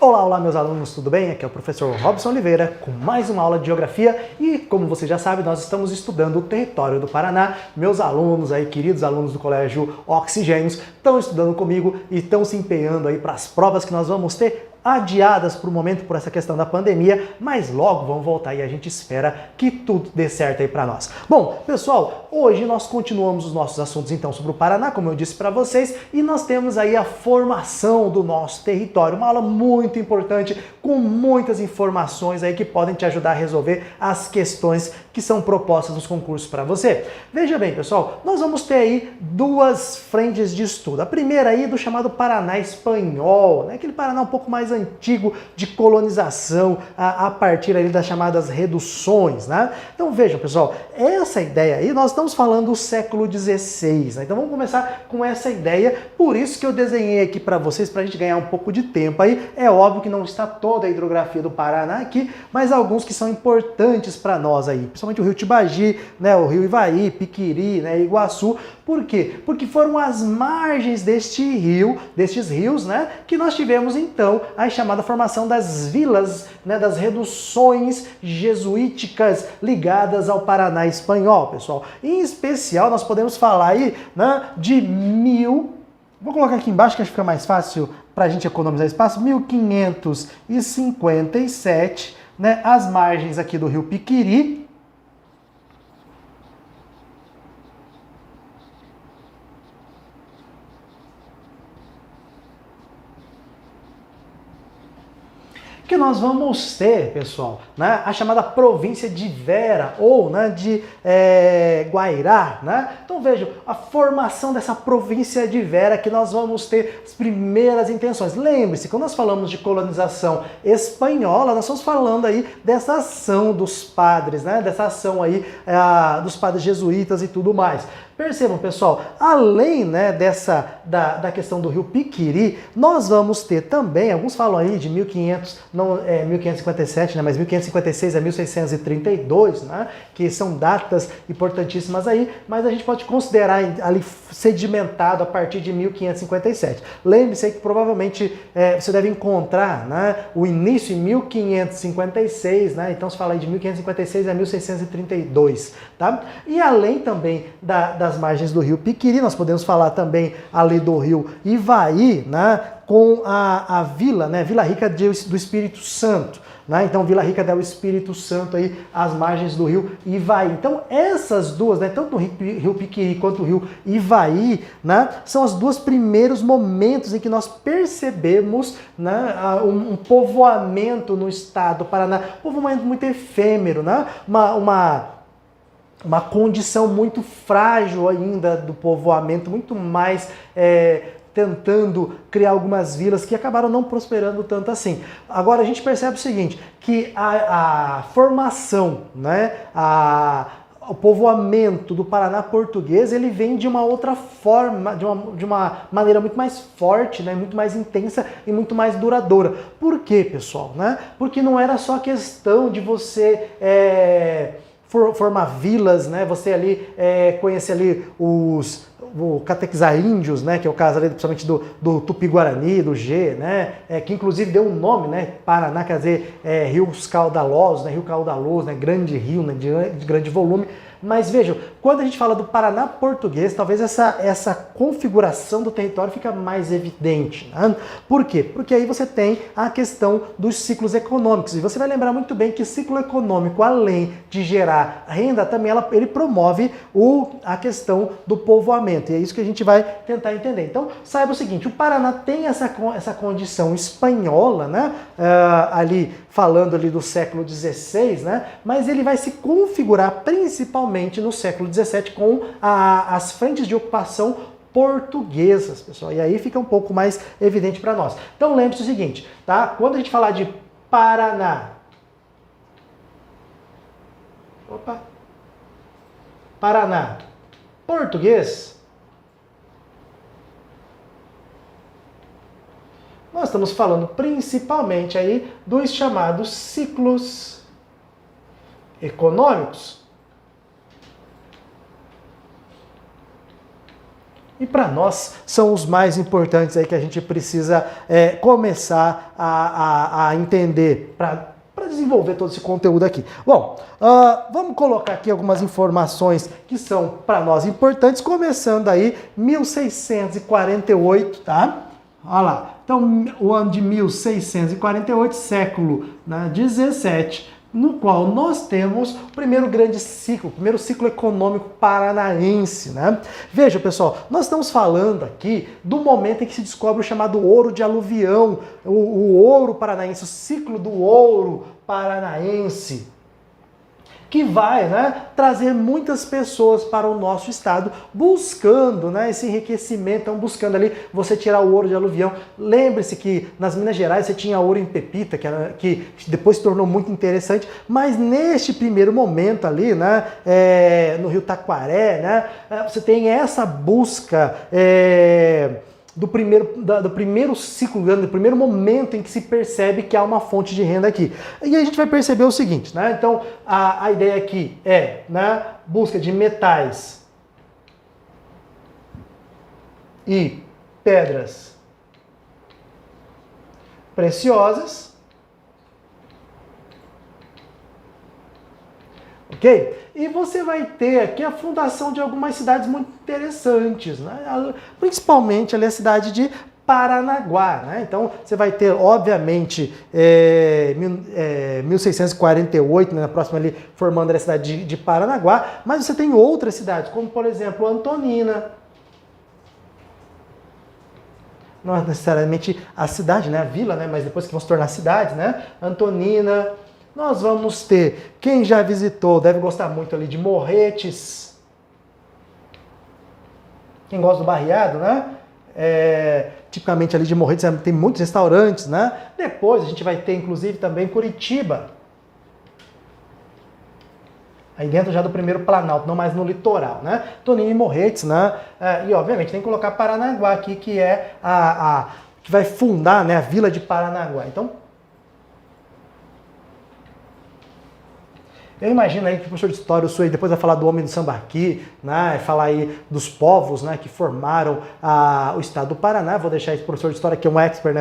Olá, olá meus alunos, tudo bem? Aqui é o professor Robson Oliveira com mais uma aula de Geografia e, como você já sabe, nós estamos estudando o território do Paraná. Meus alunos aí, queridos alunos do Colégio Oxigênios, estão estudando comigo e estão se empenhando aí para as provas que nós vamos ter adiadas por um momento por essa questão da pandemia, mas logo vão voltar e a gente espera que tudo dê certo aí para nós. Bom, pessoal, hoje nós continuamos os nossos assuntos então sobre o Paraná, como eu disse para vocês, e nós temos aí a formação do nosso território, uma aula muito importante com muitas informações aí que podem te ajudar a resolver as questões que são propostas nos concursos para você. Veja bem, pessoal, nós vamos ter aí duas frentes de estudo. A primeira aí do chamado Paraná espanhol, né? Aquele Paraná um pouco mais antigo de colonização a partir ali das chamadas reduções, né? Então vejam, pessoal, essa ideia aí, nós estamos falando do século XVI, né? Então vamos começar com essa ideia, por isso que eu desenhei aqui para vocês, para a gente ganhar um pouco de tempo aí. É óbvio que não está toda a hidrografia do Paraná aqui, mas alguns que são importantes para nós aí, principalmente o rio Tibagi, né? O rio Ivaí, Piquiri, né? Iguaçu. Por quê? Porque foram as margens destes rios, né, que nós tivemos então a chamada formação das vilas, né, das reduções jesuíticas ligadas ao Paraná espanhol, pessoal. Em especial, nós podemos falar aí, né, vou colocar aqui embaixo que acho que fica mais fácil para a gente economizar espaço, 1557, né, as margens aqui do rio Piquiri, que nós vamos ter, pessoal, né, a chamada província de Vera, ou né, de Guairá, né? Então vejam, a formação dessa província de Vera que nós vamos ter as primeiras intenções. Lembre-se, quando nós falamos de colonização espanhola, nós estamos falando aí dessa ação dos padres, né? Dessa ação aí dos padres jesuítas e tudo mais. Percebam, pessoal, além, né, da questão do rio Piquiri, nós vamos ter também, alguns falam aí de 1557, né, mas 1556 a 1632, né, que são datas importantíssimas aí, mas a gente pode considerar ali sedimentado a partir de 1557. Lembre-se que provavelmente você deve encontrar, né, o início em 1556, né, então se fala aí de 1556 a 1632, tá? E além também das margens do rio Piquiri, nós podemos falar também ali do rio Ivaí, né, com a vila, né, Vila Rica do Espírito Santo, né? Então Vila Rica del Espírito Santo aí, as margens do rio Ivaí. Então essas duas, né, tanto o rio Piquiri quanto o rio Ivaí, né, são os dois primeiros momentos em que nós percebemos, né, um povoamento no estado do Paraná, um povoamento muito efêmero, né, uma condição muito frágil ainda do povoamento, muito mais tentando criar algumas vilas que acabaram não prosperando tanto assim. Agora a gente percebe o seguinte, que a formação, né, o povoamento do Paraná português, ele vem de uma outra forma, de uma maneira muito mais forte, né, muito mais intensa e muito mais duradoura. Por quê, pessoal? Né? Porque não era só questão de você formar vilas, né? Você ali conhece ali o catequizar índios, né? Que é o caso ali principalmente do Tupi-Guarani, do G, né? Que inclusive deu um nome, né? Paraná, quer dizer, rios caudalosos, né? Rio caudaloso, né? Grande rio, né? De grande volume. Mas vejam, quando a gente fala do Paraná português, talvez essa configuração do território fica mais evidente. Né? Por quê? Porque aí você tem a questão dos ciclos econômicos. E você vai lembrar muito bem que ciclo econômico, além de gerar renda, também ele promove a questão do povoamento. E é isso que a gente vai tentar entender. Então, saiba o seguinte, o Paraná tem essa condição espanhola, né? Ali falando ali do século XVI, né? Mas ele vai se configurar principalmente no século XVII com as frentes de ocupação portuguesas, pessoal. E aí fica um pouco mais evidente para nós. Então lembre-se o seguinte, tá? Quando a gente falar de Paraná, Paraná português, nós estamos falando principalmente aí dos chamados ciclos econômicos. E para nós são os mais importantes aí que a gente precisa começar a entender para desenvolver todo esse conteúdo aqui. Bom, vamos colocar aqui algumas informações que são para nós importantes, começando aí 1648, tá? Olha lá. Então, o ano de 1648, século, né, 17, no qual nós temos o primeiro grande ciclo, o primeiro ciclo econômico paranaense, né? Veja, pessoal, nós estamos falando aqui do momento em que se descobre o chamado ouro de aluvião, o ouro paranaense, o ciclo do ouro paranaense, que vai, né, trazer muitas pessoas para o nosso estado buscando, né, esse enriquecimento, então buscando ali você tirar o ouro de aluvião. Lembre-se que nas Minas Gerais você tinha ouro em pepita, que depois se tornou muito interessante, mas neste primeiro momento ali, né, no Rio Taquaré, né, você tem essa busca do primeiro ciclo, do primeiro momento em que se percebe que há uma fonte de renda aqui. E a gente vai perceber o seguinte, né? Então, a ideia aqui é, né, busca de metais e pedras preciosas, ok? E você vai ter aqui a fundação de algumas cidades muito interessantes, né? Principalmente ali a cidade de Paranaguá, né? Então você vai ter, obviamente, 1648, né, na próxima ali, formando a cidade de Paranaguá, mas você tem outras cidades, como por exemplo Antonina. Não é necessariamente a cidade, né, a vila, né, mas depois que vão se tornar cidades, né? Antonina. Nós vamos ter, quem já visitou deve gostar muito ali de Morretes. Quem gosta do Barreado, né? Tipicamente ali de Morretes tem muitos restaurantes, né? Depois a gente vai ter inclusive também Curitiba. Aí dentro já do primeiro Planalto, não mais no litoral, né? Toninho e Morretes, né? E obviamente tem que colocar Paranaguá aqui, que é que vai fundar, né, a vila de Paranaguá. Então, eu imagino aí que o professor de história, o Sueli, depois vai falar do homem do Sambaqui, né, falar aí dos povos, né, que formaram o estado do Paraná. Vou deixar esse professor de história que é um expert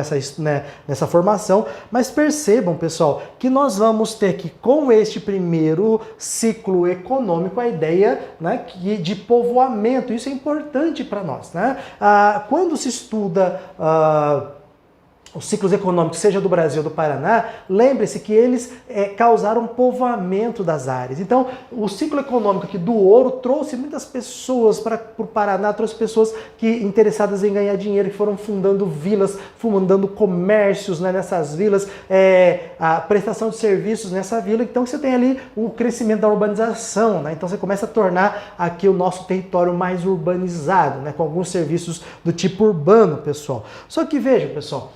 nessa formação. Mas percebam, pessoal, que nós vamos ter que, com este primeiro ciclo econômico, a ideia, né, de povoamento. Isso é importante para nós, né? Quando se estuda os ciclos econômicos, seja do Brasil ou do Paraná, lembre-se que eles causaram povoamento das áreas. Então, o ciclo econômico aqui do ouro trouxe muitas pessoas para o Paraná, trouxe pessoas interessadas em ganhar dinheiro, que foram fundando vilas, fundando comércios, né, nessas vilas, a prestação de serviços nessa vila. Então, você tem ali o crescimento da urbanização, né? Então, você começa a tornar aqui o nosso território mais urbanizado, né, com alguns serviços do tipo urbano, pessoal. Só que veja, pessoal,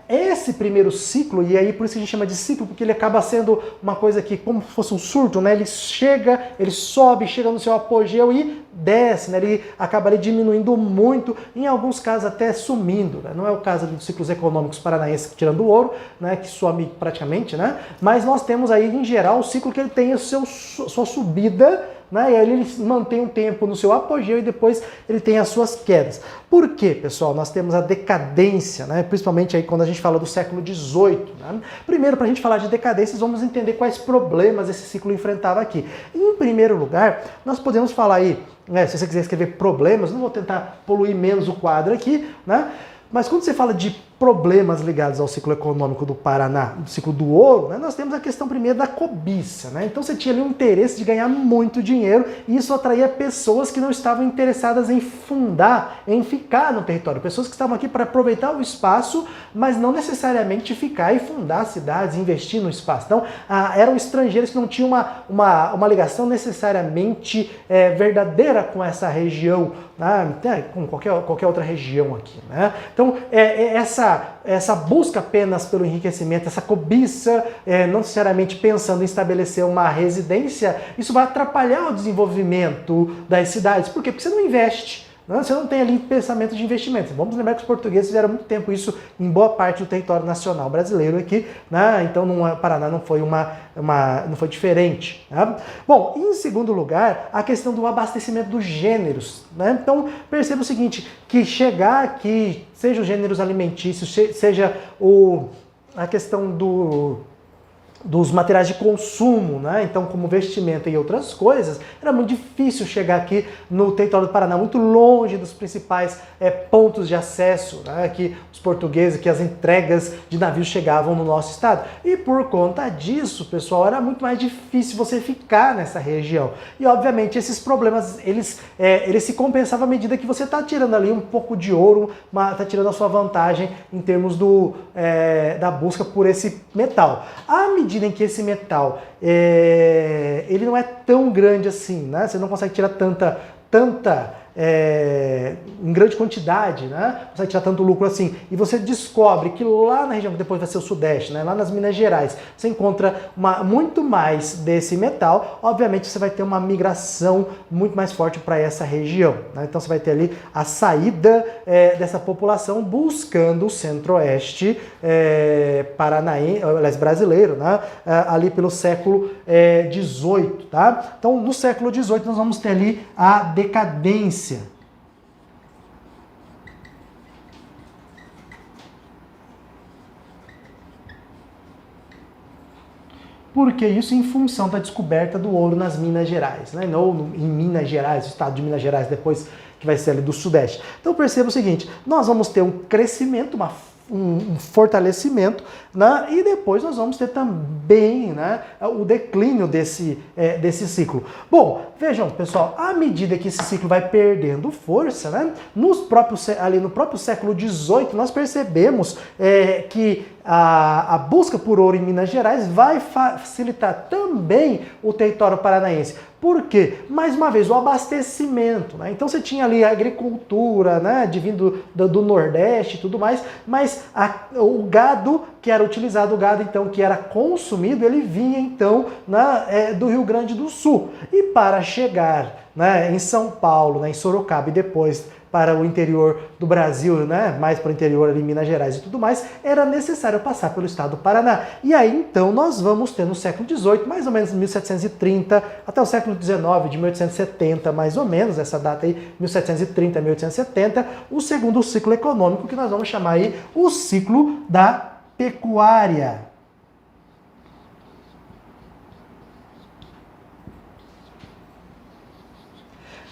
esse primeiro ciclo, e aí por isso que a gente chama de ciclo, porque ele acaba sendo uma coisa que, como se fosse um surto, né? Ele sobe, chega no seu apogeu e desce, né? Ele acaba ali diminuindo muito, em alguns casos até sumindo, né? Não é o caso dos ciclos econômicos paranaenses, tirando o ouro, né, que some praticamente, né? Mas nós temos aí, em geral, o ciclo que ele tem sua subida, né? E aí ele mantém um tempo no seu apogeu e depois ele tem as suas quedas. Por quê, pessoal? Nós temos a decadência, né? Principalmente aí quando a gente fala do século XVIII. Né? Primeiro, para a gente falar de decadências, vamos entender quais problemas esse ciclo enfrentava aqui. Em primeiro lugar, nós podemos falar aí, né, se você quiser escrever problemas, não vou tentar poluir menos o quadro aqui, né? Mas quando você fala de problemas ligados ao ciclo econômico do Paraná, do ciclo do ouro, né, nós temos a questão primeiro da cobiça, né? Então você tinha ali um interesse de ganhar muito dinheiro e isso atraía pessoas que não estavam interessadas em fundar, em ficar no território. Pessoas que estavam aqui para aproveitar o espaço, mas não necessariamente ficar e fundar cidades, investir no espaço. Então eram estrangeiros que não tinham uma ligação necessariamente verdadeira com essa região, né? Com qualquer outra região aqui, né? Então essa busca apenas pelo enriquecimento, essa cobiça, não necessariamente pensando em estabelecer uma residência, isso vai atrapalhar o desenvolvimento das cidades. Por quê? Porque você não investe. Você não tem ali pensamento de investimento. Vamos lembrar que os portugueses fizeram muito tempo isso em boa parte do território nacional brasileiro aqui, né? Então o Paraná não foi não foi diferente. Né? Bom, em segundo lugar, a questão do abastecimento dos gêneros. Né? Então perceba o seguinte, que chegar aqui, seja os gêneros alimentícios, seja a questão dos materiais de consumo, né? Então como vestimenta e outras coisas, era muito difícil chegar aqui no território do Paraná, muito longe dos principais pontos de acesso, né? Que os portugueses, que as entregas de navios chegavam no nosso estado. E por conta disso, pessoal, era muito mais difícil você ficar nessa região. E obviamente esses problemas, eles se compensavam à medida que você está tirando ali um pouco de ouro, está tirando a sua vantagem em termos da busca por esse metal. À medida em que esse metal ele não é tão grande assim, né? Você não consegue tirar tanta em grande quantidade, né? Você vai tirar tanto lucro assim. E você descobre que lá na região, que depois vai ser o Sudeste, né? Lá nas Minas Gerais, você encontra muito mais desse metal. Obviamente você vai ter uma migração muito mais forte para essa região. Né? Então você vai ter ali a saída dessa população buscando o centro-oeste paranaense, aliás, brasileiro, né? Ali pelo século XVIII. Tá? Então no século XVIII nós vamos ter ali a decadência. Porque isso em função da descoberta do ouro nas Minas Gerais, né? Ou em Minas Gerais, o estado de Minas Gerais, depois que vai ser ali do Sudeste. Então perceba o seguinte, nós vamos ter um crescimento, um fortalecimento, né? E depois nós vamos ter também, né, o declínio desse ciclo. Bom, vejam, pessoal, à medida que esse ciclo vai perdendo força, né, ali no próprio século XVIII, nós percebemos que a busca por ouro em Minas Gerais vai facilitar também o território paranaense. Por quê? Mais uma vez, o abastecimento. Né? Então você tinha ali a agricultura, né, vindo do Nordeste e tudo mais, mas o gado que era utilizado, o gado então que era consumido, ele vinha então do Rio Grande do Sul. E para chegar, né, em São Paulo, né, em Sorocaba e depois para o interior do Brasil, né, mais para o interior ali, Minas Gerais e tudo mais, era necessário passar pelo estado do Paraná. E aí então nós vamos ter no século XVIII, mais ou menos 1730, até o século XIX, de 1870 mais ou menos, essa data aí, 1730 a 1870, o segundo ciclo econômico que nós vamos chamar aí o ciclo da pecuária.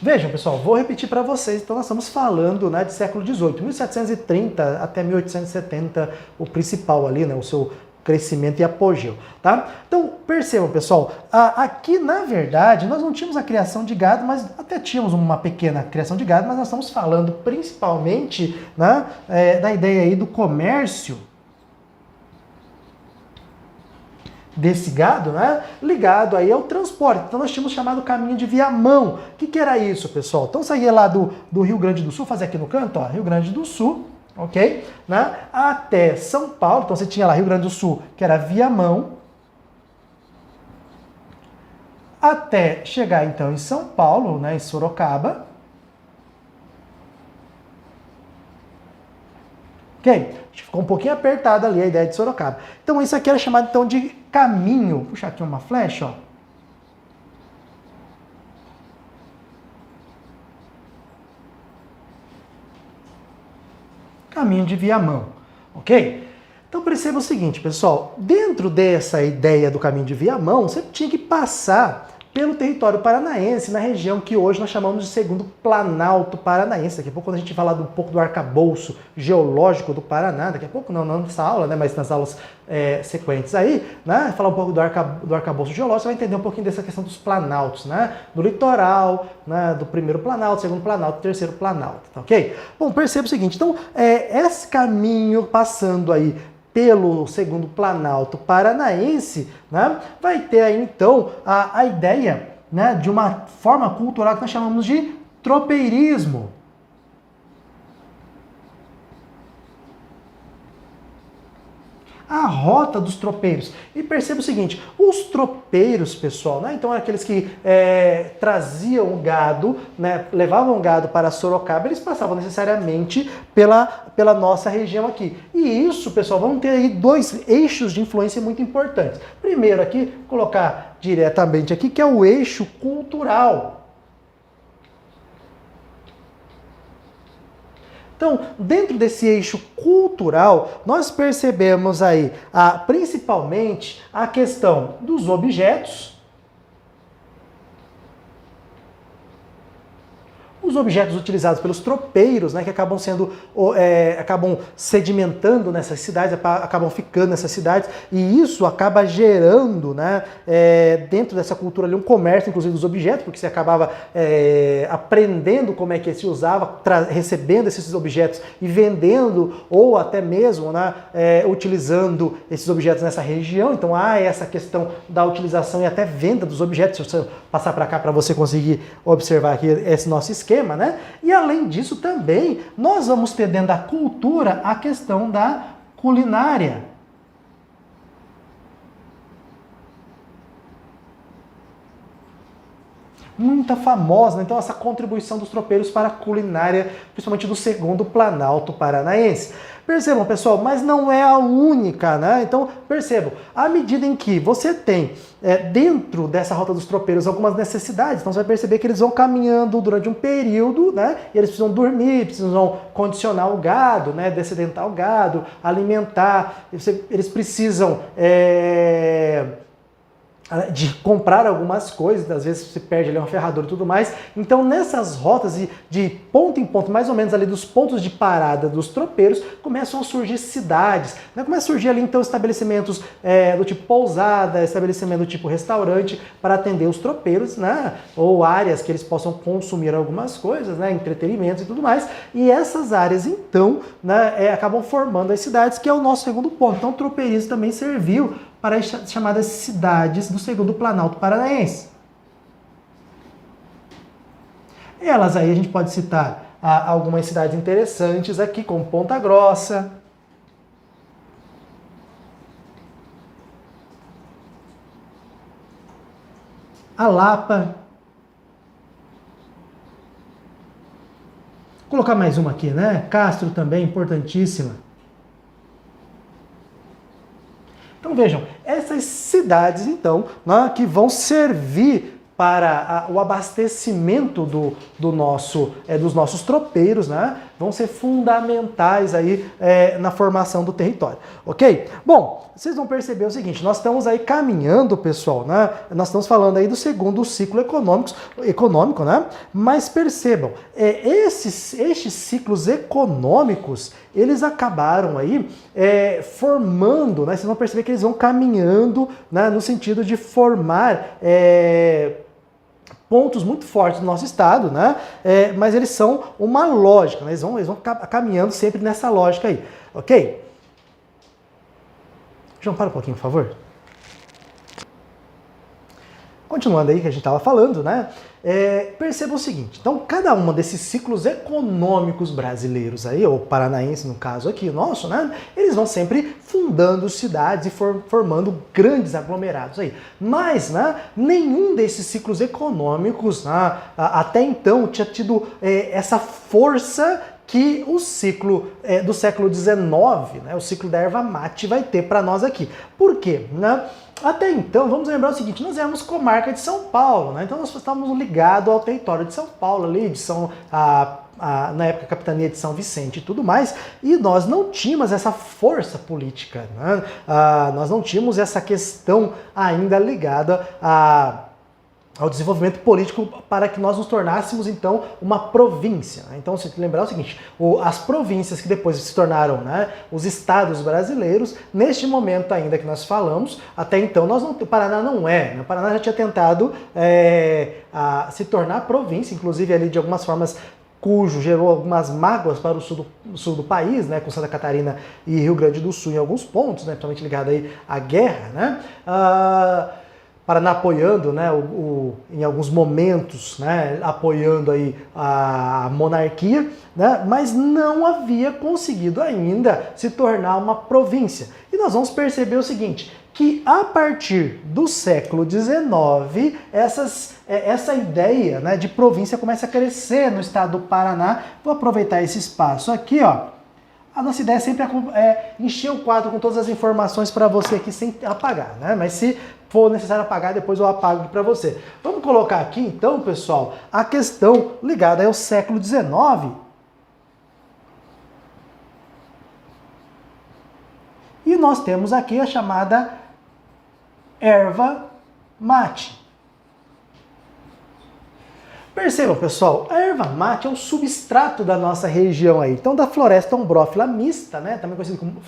Vejam, pessoal, vou repetir para vocês. Então, nós estamos falando, né, de século XVIII, 1730 até 1870, o principal ali, né, o seu crescimento e apogeu, tá? Então, percebam, pessoal, aqui, na verdade, nós não tínhamos a criação de gado, mas até tínhamos uma pequena criação de gado, mas nós estamos falando principalmente, né, da ideia aí do comércio desse gado, né, ligado aí ao transporte. Então nós tínhamos chamado caminho de viamão. O que era isso, pessoal? Então saía lá do Rio Grande do Sul, fazer aqui no canto, ó, Rio Grande do Sul, ok? Né, até São Paulo, então você tinha lá Rio Grande do Sul, que era viamão, até chegar então em São Paulo, né, em Sorocaba. Ok? Ficou um pouquinho apertada ali a ideia de Sorocaba. Então isso aqui era chamado então de caminho. Vou puxar aqui uma flecha, ó. Caminho de viamão, ok? Então perceba o seguinte, pessoal. Dentro dessa ideia do caminho de viamão, você tinha que passar pelo território paranaense, na região que hoje nós chamamos de segundo Planalto Paranaense. Daqui a pouco, quando a gente falar um pouco do arcabouço geológico do Paraná, daqui a pouco não nessa aula, né, mas nas aulas sequentes aí, né, falar um pouco do arcabouço geológico, você vai entender um pouquinho dessa questão dos planaltos, né, do litoral, né, do primeiro planalto, segundo planalto, terceiro planalto, tá ok? Bom, perceba o seguinte, então, esse caminho passando aí pelo segundo Planalto Paranaense, né, vai ter aí então a ideia, né, de uma forma cultural que nós chamamos de tropeirismo. a rota dos tropeiros. E perceba o seguinte, os tropeiros, pessoal, né? Então aqueles que traziam o gado, né? Levavam o gado para Sorocaba, eles passavam necessariamente pela nossa região aqui. E isso, pessoal, vamos ter aí dois eixos de influência muito importantes. Primeiro aqui, colocar diretamente aqui, que é o eixo cultural. Então, dentro desse eixo cultural, nós percebemos aí principalmente a questão dos objetos, os objetos utilizados pelos tropeiros, né, que acabam sedimentando nessas cidades, acabam ficando nessas cidades, e isso acaba gerando, né, dentro dessa cultura ali, um comércio, inclusive, dos objetos, porque você acabava aprendendo como é que se usava, recebendo esses objetos e vendendo, ou até mesmo, né, utilizando esses objetos nessa região. Então há essa questão da utilização e até venda dos objetos. Se você passar para cá para você conseguir observar aqui esse nosso esquema, né? E além disso também, nós vamos ter dentro da cultura a questão da culinária. Muita famosa, né? Então essa contribuição dos tropeiros para a culinária, principalmente do segundo Planalto Paranaense. Percebam, pessoal, mas não é a única, né? Então, percebam, à medida em que você tem dentro dessa rota dos tropeiros algumas necessidades, então você vai perceber que eles vão caminhando durante um período, né? E eles precisam dormir, precisam condicionar o gado, né? Dessedentar o gado, alimentar, eles precisam de comprar algumas coisas, às vezes você perde ali uma ferradura e tudo mais. Então nessas rotas de ponto em ponto, mais ou menos ali dos pontos de parada dos tropeiros, começam a surgir cidades, né? Começa a surgir ali então estabelecimentos do tipo pousada, estabelecimento do tipo restaurante para atender os tropeiros, né? Ou áreas que eles possam consumir algumas coisas, né? Entretenimentos e tudo mais. E essas áreas então, né, acabam formando as cidades, que é o nosso segundo ponto. Então o tropeirismo também serviu para as chamadas cidades do segundo Planalto Paranaense. Elas aí a gente pode citar algumas cidades interessantes aqui, como Ponta Grossa, a Lapa. Vou colocar mais uma aqui, né? Castro também, importantíssima. Então vejam, essas cidades então, né, que vão servir para o abastecimento dos nossos tropeiros, né, vão ser fundamentais aí na formação do território, ok? Bom, vocês vão perceber o seguinte, nós estamos aí caminhando, pessoal, né, nós estamos falando aí do segundo ciclo econômico, né, mas percebam, estes ciclos econômicos, eles acabaram aí formando, né, vocês vão perceber que eles vão caminhando, né, no sentido de formar pontos muito fortes do nosso estado, né? Mas eles são uma lógica, né? Eles vão caminhando sempre nessa lógica aí, ok? João, para um pouquinho, por favor. Continuando aí que a gente estava falando, né? Perceba o seguinte, então cada um desses ciclos econômicos brasileiros aí, ou paranaense no caso aqui, nosso, né? Eles vão sempre fundando cidades e formando grandes aglomerados aí. Mas, né, nenhum desses ciclos econômicos, né, até então tinha tido essa força que o ciclo do século XIX, né, o ciclo da erva mate vai ter para nós aqui. Por quê? Né? Até então, vamos lembrar o seguinte, nós éramos comarca de São Paulo, né? Então nós estávamos ligados ao território de São Paulo, ali, na época a capitania de São Vicente e tudo mais, e nós não tínhamos essa força política, né? Nós não tínhamos essa questão ainda ligada ao desenvolvimento político para que nós nos tornássemos, então, uma província. Então, se lembrar o seguinte, as províncias que depois se tornaram, né, os estados brasileiros, neste momento ainda que nós falamos, até então, o Paraná não é. Né? O Paraná já tinha tentado se tornar província, inclusive ali de algumas formas cujo gerou algumas mágoas para o sul do país, né, com Santa Catarina e Rio Grande do Sul em alguns pontos, né, principalmente ligado aí à guerra, né? Paraná apoiando, né, em alguns momentos, né, apoiando aí a monarquia, né, mas não havia conseguido ainda se tornar uma província. E nós vamos perceber o seguinte, que a partir do século XIX, essa ideia, né, de província começa a crescer no estado do Paraná. Vou aproveitar esse espaço aqui, ó. A nossa ideia sempre é encher o quadro com todas as informações para você aqui sem apagar, né? Mas se for necessário apagar, depois eu apago para você. Vamos colocar aqui então, pessoal, a questão ligada ao século XIX. E nós temos aqui a chamada erva mate. Percebam, pessoal, a erva mate é um substrato da nossa região aí, então da floresta ombrófila mista, né, também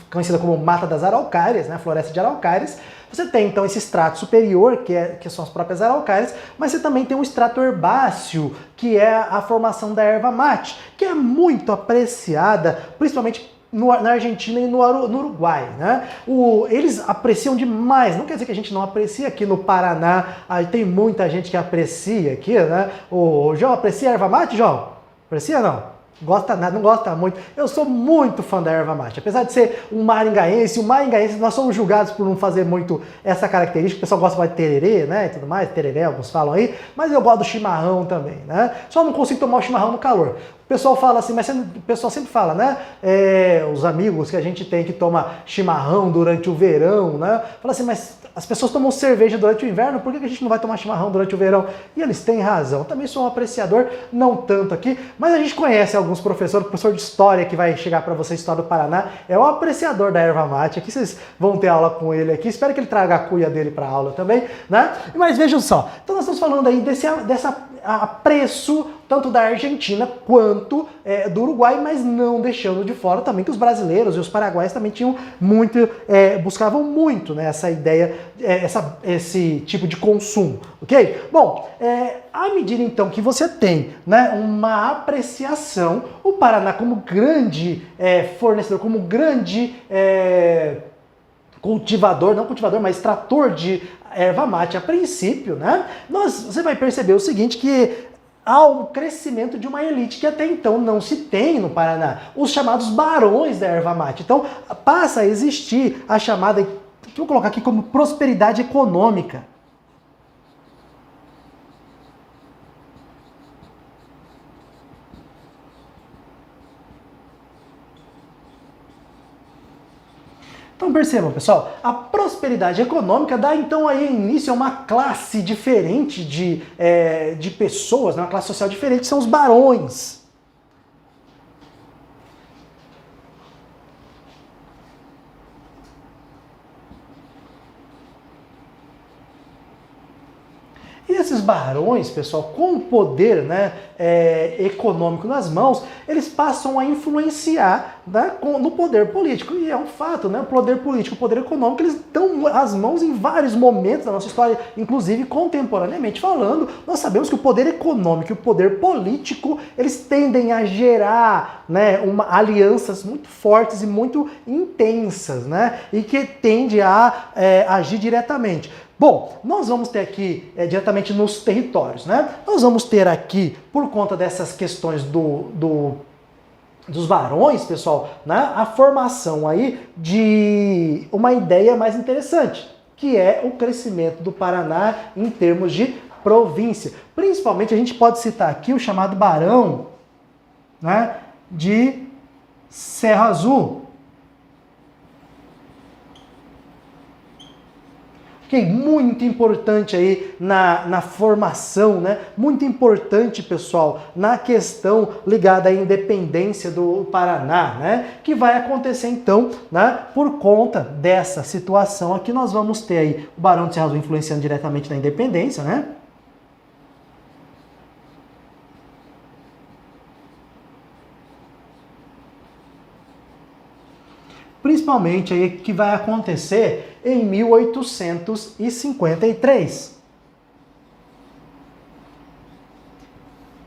conhecida como mata das araucárias, né, floresta de araucárias. Você tem então esse extrato superior, que são as próprias araucárias, mas você também tem um extrato herbáceo, que é a formação da erva mate, que é muito apreciada, principalmente na Argentina e no Uruguai, né? Eles apreciam demais, não quer dizer que a gente não aprecia aqui no Paraná, aí tem muita gente que aprecia aqui, né? O João aprecia a erva mate, João? Aprecia ou não? Gosta nada, não gosta muito. Eu sou muito fã da erva mate. Apesar de ser um maringaense, nós somos julgados por não fazer muito essa característica. O pessoal gosta mais de tererê, né, e tudo mais, tereré, alguns falam aí, mas eu gosto do chimarrão também, né? Só não consigo tomar o chimarrão no calor. O pessoal fala assim, mas o pessoal sempre fala, né? Os amigos que a gente tem que tomar chimarrão durante o verão, né? Fala assim, mas as pessoas tomam cerveja durante o inverno, por que a gente não vai tomar chimarrão durante o verão? E eles têm razão. Eu também sou um apreciador, não tanto aqui, mas a gente conhece alguns professores, o professor de história que vai chegar para você, História do Paraná, é um apreciador da erva mate. Aqui vocês vão ter aula com ele aqui. Espero que ele traga a cuia dele para aula também, né? Mas vejam só, então nós estamos falando aí dessa apreço tanto da Argentina quanto do Uruguai, mas não deixando de fora também que os brasileiros e os paraguaios também tinham muito, buscavam muito, né, essa ideia, esse tipo de consumo, ok? Bom, à medida então que você tem, né, uma apreciação, o Paraná como grande fornecedor, como grande cultivador, não cultivador, mas extrator de erva mate a princípio, né? Você vai perceber o seguinte, que há um crescimento de uma elite que até então não se tem no Paraná, os chamados barões da erva mate. Então passa a existir a chamada, vou colocar aqui como prosperidade econômica. Então percebam, pessoal, a prosperidade econômica dá então aí início a uma classe diferente de pessoas, né? Uma classe social diferente, são os barões. E esses barões, pessoal, com o poder, né, econômico nas mãos, eles passam a influenciar, né, no poder político. E é um fato, né? O poder político, o poder econômico, eles dão as mãos em vários momentos da nossa história, inclusive contemporaneamente falando. Nós sabemos que o poder econômico e o poder político, eles tendem a gerar, né, alianças muito fortes e muito intensas, né? E que tende a agir diretamente. Bom, nós vamos ter aqui, diretamente nos territórios, né? Nós vamos ter aqui, por conta dessas questões dos varões, pessoal, né, a formação aí de uma ideia mais interessante, que é o crescimento do Paraná em termos de província. Principalmente a gente pode citar aqui o chamado Barão, né, de Serra Azul. Muito importante aí na formação, né? Muito importante, pessoal, na questão ligada à independência do Paraná, né? Que vai acontecer então, né? Por conta dessa situação aqui, nós vamos ter aí o Barão de Serra Azul influenciando diretamente na independência, né? Principalmente aí que vai acontecer em 1853.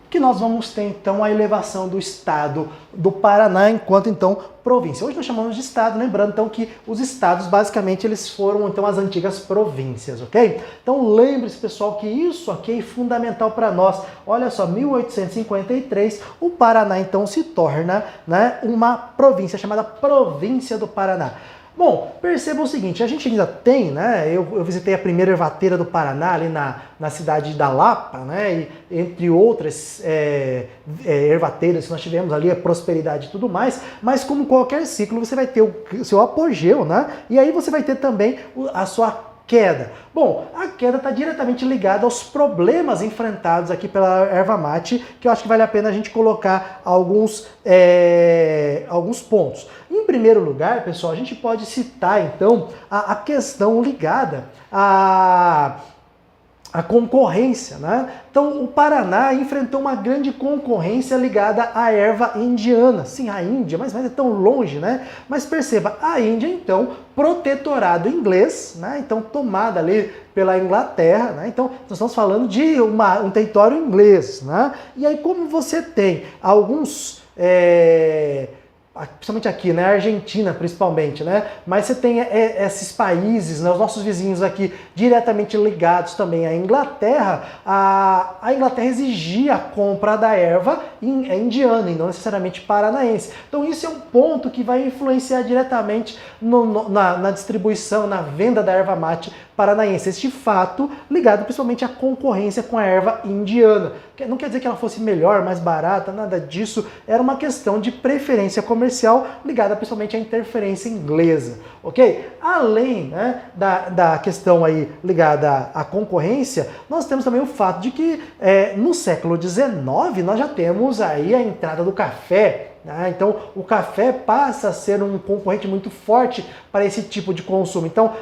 que nós vamos ter então a elevação do estado do Paraná enquanto então província. Hoje nós chamamos de estado, lembrando então que os estados basicamente eles foram então as antigas províncias, ok? Então lembre-se, pessoal, que isso aqui é fundamental para nós. Olha só, 1853 o Paraná então se torna, né, uma província chamada Província do Paraná. Bom, percebam o seguinte, a gente ainda tem, né, eu visitei a primeira ervateira do Paraná, ali na cidade da Lapa, né, e entre outras ervateiras que nós tivemos ali, a prosperidade e tudo mais, mas como qualquer ciclo, você vai ter o seu apogeu, né, e aí você vai ter também a sua queda. Bom, a queda está diretamente ligada aos problemas enfrentados aqui pela erva mate, que eu acho que vale a pena a gente colocar alguns pontos. Em primeiro lugar, pessoal, a gente pode citar então a questão ligada a concorrência, né? Então, o Paraná enfrentou uma grande concorrência ligada à erva indiana. Sim, a Índia, mas é tão longe, né? Mas perceba, a Índia, então, protetorado inglês, né? Então, tomada ali pela Inglaterra, né? Então, nós estamos falando de um território inglês, né? E aí, como você tem alguns... principalmente aqui, né, Argentina principalmente, né, mas você tem esses países, né, os nossos vizinhos aqui diretamente ligados também à Inglaterra. A Inglaterra exigia a compra da erva indiana e não necessariamente paranaense. Então isso é um ponto que vai influenciar diretamente na distribuição, na venda da erva mate paranaense. Este fato ligado principalmente à concorrência com a erva indiana. Não quer dizer que ela fosse melhor, mais barata, nada disso. Era uma questão de preferência comercial ligada principalmente à interferência inglesa, ok? Além, né, da questão aí ligada à concorrência, nós temos também o fato de que no século XIX nós já temos aí a entrada do café. Então, o café passa a ser um concorrente muito forte para esse tipo de consumo. Então,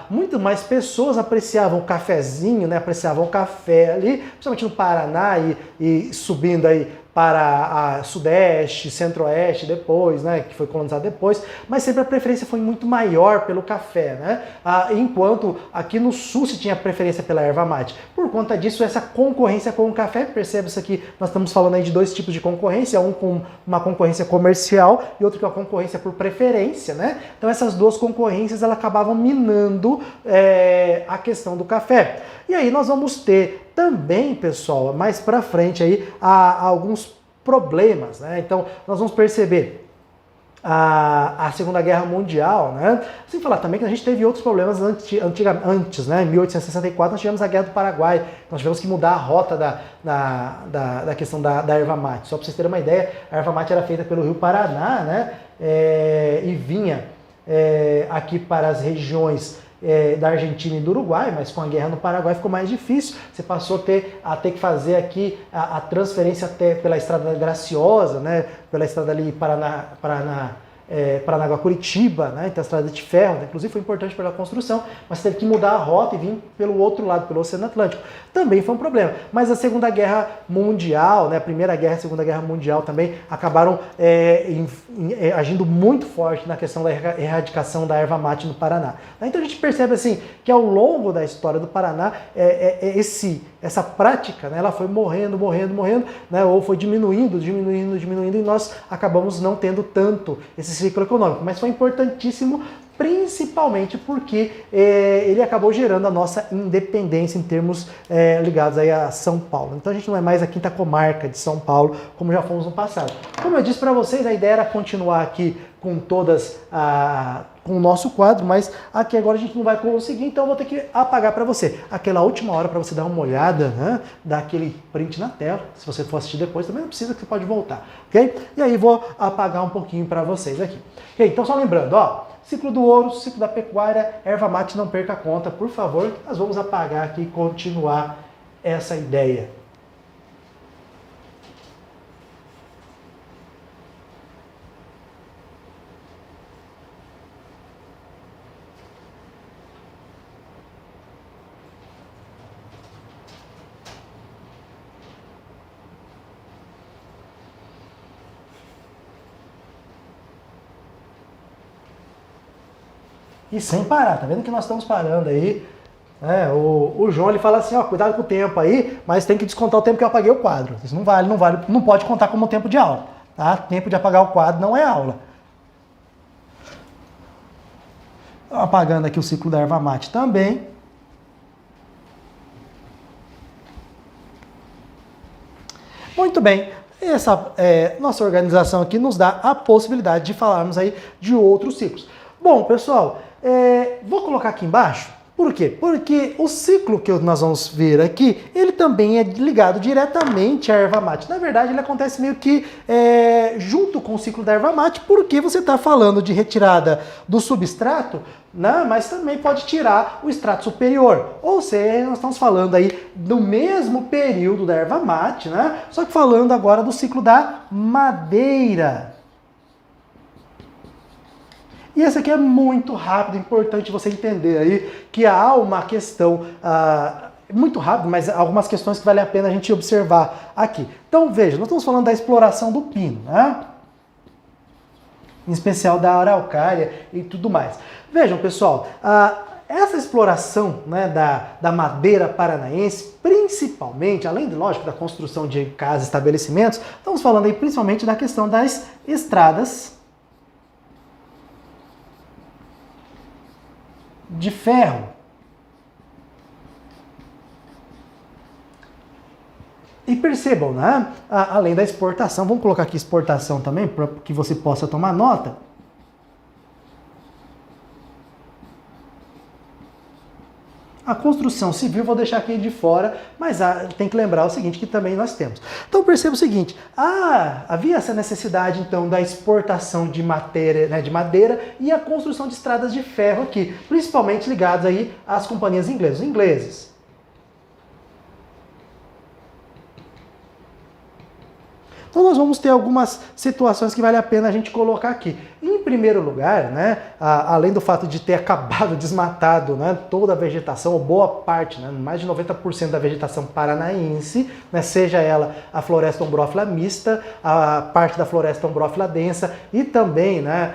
muito mais pessoas apreciavam o cafezinho, né? Apreciavam o café ali, principalmente no Paraná e subindo aí para a Sudeste, Centro-Oeste depois, né, que foi colonizado depois, mas sempre a preferência foi muito maior pelo café, né, enquanto aqui no Sul se tinha preferência pela erva mate. Por conta disso, essa concorrência com o café, perceba isso aqui, nós estamos falando aí de dois tipos de concorrência, um com uma concorrência comercial e outro com a concorrência por preferência, né, então essas duas concorrências elas acabavam minando a questão do café. E aí nós vamos ter também, pessoal, mais para frente aí, alguns problemas, né? Então, nós vamos perceber a Segunda Guerra Mundial, né? Sem falar também que a gente teve outros problemas antes, né? Em 1864 nós tivemos a Guerra do Paraguai, nós tivemos que mudar a rota da questão da erva mate. Só para vocês terem uma ideia, a erva mate era feita pelo Rio Paraná, né? E vinha aqui para as regiões da Argentina e do Uruguai, mas com a guerra no Paraguai ficou mais difícil. Você passou a ter que fazer aqui a transferência até pela Estrada Graciosa, né? Pela estrada ali Paranaguá-Curitiba, né? Então a estrada de ferro, inclusive foi importante pela construção, mas teve que mudar a rota e vir pelo outro lado, pelo Oceano Atlântico. Também foi um problema. Mas a Segunda Guerra Mundial, né? A Primeira Guerra e a Segunda Guerra Mundial também acabaram agindo muito forte na questão da erradicação da erva mate no Paraná. Então a gente percebe assim que ao longo da história do Paraná, essa prática, né, ela foi morrendo, né, ou foi diminuindo, e nós acabamos não tendo tanto esse ciclo econômico. Mas foi importantíssimo, principalmente porque ele acabou gerando a nossa independência em termos ligados aí a São Paulo. Então a gente não é mais a quinta comarca de São Paulo, como já fomos no passado. Como eu disse para vocês, a ideia era continuar aqui com com o nosso quadro, mas aqui agora a gente não vai conseguir, então eu vou ter que apagar para você. Aquela última hora para você dar uma olhada, né? Dar aquele print na tela. Se você for assistir depois, também não precisa, que você pode voltar, ok? E aí vou apagar um pouquinho para vocês aqui. Ok, então só lembrando, ó, ciclo do ouro, ciclo da pecuária, erva mate, não perca a conta, por favor. Nós vamos apagar aqui e continuar essa ideia. E sem parar, tá vendo que nós estamos parando aí O João ele fala assim, ó, cuidado com o tempo aí, mas tem que descontar o tempo que eu apaguei o quadro. Isso não vale, não pode contar como tempo de aula. Tá? Tempo de apagar o quadro não é aula. Apagando aqui o ciclo da erva mate também. Muito bem. Essa nossa organização aqui nos dá a possibilidade de falarmos aí de outros ciclos. Bom, pessoal, vou colocar aqui embaixo. Por quê? Porque o ciclo que nós vamos ver aqui, ele também é ligado diretamente à erva mate. Na verdade, ele acontece meio que junto com o ciclo da erva mate, porque você está falando de retirada do substrato, né? Mas também pode tirar o extrato superior. Ou seja, nós estamos falando aí do mesmo período da erva mate, né? Só que falando agora do ciclo da madeira. E esse aqui é muito rápido, importante você entender aí que há uma questão muito rápido, mas algumas questões que vale a pena a gente observar aqui. Então veja, nós estamos falando da exploração do pino, né? Em especial da araucária e tudo mais. Vejam, pessoal, essa exploração, né, da madeira paranaense, principalmente, além, lógico, da construção de casas e estabelecimentos, estamos falando aí principalmente da questão das estradas de ferro. E percebam, né? Além da exportação, vamos colocar aqui exportação também, para que você possa tomar nota. A construção civil vou deixar aqui de fora, mas tem que lembrar o seguinte, que também nós temos. Então perceba o seguinte, havia essa necessidade então da exportação de matéria, né, de madeira e a construção de estradas de ferro aqui, principalmente ligadas aí às companhias inglesas, os ingleses. Então nós vamos ter algumas situações que vale a pena a gente colocar aqui. Em primeiro lugar, né, além do fato de ter acabado desmatado, né, toda a vegetação, ou boa parte, né, mais de 90% da vegetação paranaense, né, seja ela a floresta ombrófila mista, a parte da floresta ombrófila densa e também, né,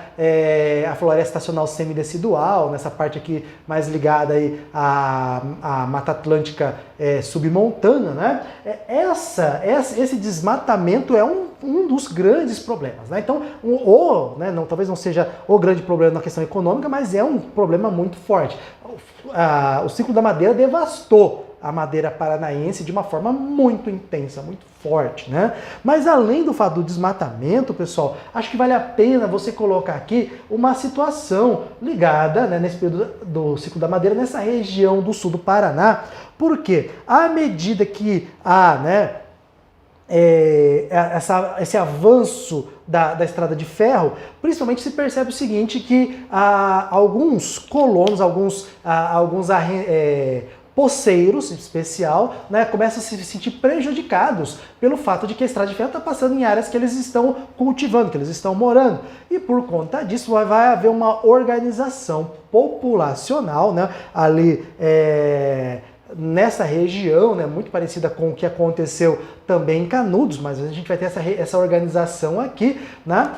a floresta estacional semidecidual, nessa parte aqui mais ligada aí à Mata Atlântica submontana, né, esse desmatamento é um dos grandes problemas, né? Então, talvez não seja o grande problema na questão econômica, mas é um problema muito forte. O ciclo da madeira devastou a madeira paranaense de uma forma muito intensa, muito forte, né? Mas além do fato do desmatamento, pessoal, acho que vale a pena você colocar aqui uma situação ligada, né, nesse período do ciclo da madeira, nessa região do sul do Paraná, porque à medida que esse avanço da estrada de ferro, principalmente se percebe o seguinte, que alguns colonos, alguns poceiros, em especial, né, começam a se sentir prejudicados pelo fato de que a estrada de ferro está passando em áreas que eles estão cultivando, que eles estão morando. E por conta disso vai haver uma organização populacional, né, ali nessa região, né, muito parecida com o que aconteceu também em Canudos, mas a gente vai ter essa organização aqui, né,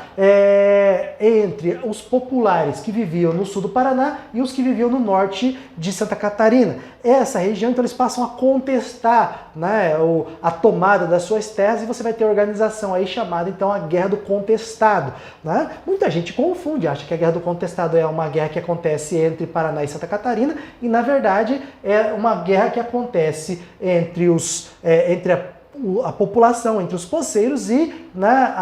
entre os populares que viviam no sul do Paraná e os que viviam no norte de Santa Catarina. Essa região, então, eles passam a contestar, né, a tomada das suas terras, e você vai ter organização aí chamada, então, a Guerra do Contestado, né? Muita gente confunde, acha que a Guerra do Contestado é uma guerra que acontece entre Paraná e Santa Catarina, e, na verdade, é uma guerra que acontece entre a população, entre os poceiros e, né,